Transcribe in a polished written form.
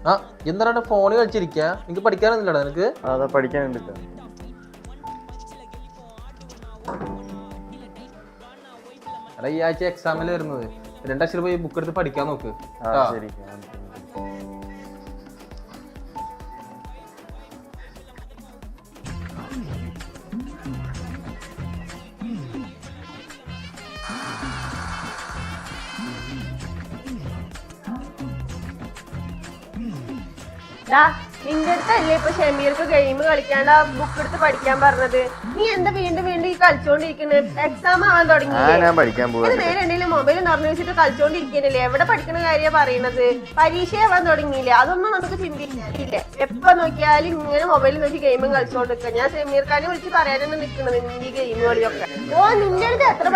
ആ എന്താണ് ഫോണിൽ കളിച്ചിരിക്ക? നിനക്ക് പഠിക്കാനൊന്നുമില്ലടാ? നിനക്ക് അതാ പഠിക്കാനുണ്ടില്ല. എടാ ഈ ആഴ്ച എക്സാമിൽ വരുന്നത് 2 ലക്ഷം രൂപ ബുക്ക് എടുത്ത് പഠിക്കാൻ നോക്ക്. ശരി. നിന്റെ അടുത്തല്ലേ ഇപ്പൊ ഷമീർക്ക് ഗെയിം കളിക്കാണ്ട് ആ ബുക്ക് എടുത്ത് പഠിക്കാൻ പറഞ്ഞത്? നീ എന്താ വീണ്ടും വീണ്ടും ഈ കളിച്ചോണ്ടിരിക്കുന്നത്? എക്സാം ആവാൻ തുടങ്ങിയില്ലേ? നേരെ എന്തെങ്കിലും മൊബൈൽ തുറന്നു വെച്ചിട്ട് കളിച്ചോണ്ടിരിക്കുന്നില്ലേ? എവിടെ പഠിക്കുന്ന കാര്യമാണ് പറയണത്? പരീക്ഷ ആവാൻ തുടങ്ങിയില്ലേ? അതൊന്നും നമുക്ക് ചിന്തിക്കില്ലേ? എപ്പൊ നോക്കിയാലും ഇങ്ങനെ മൊബൈലിൽ നോക്കി ഗെയിമും കളിച്ചോണ്ടിരിക്കുക. ഞാൻ ഷമീർ ഖാനെ വിളിച്ച് പറയാനാണ് നിൽക്കുന്നത്. നിന്റെ ഈ ഗെയിം കളിയൊക്കെ നിന്റെ അടുത്ത് എത്ര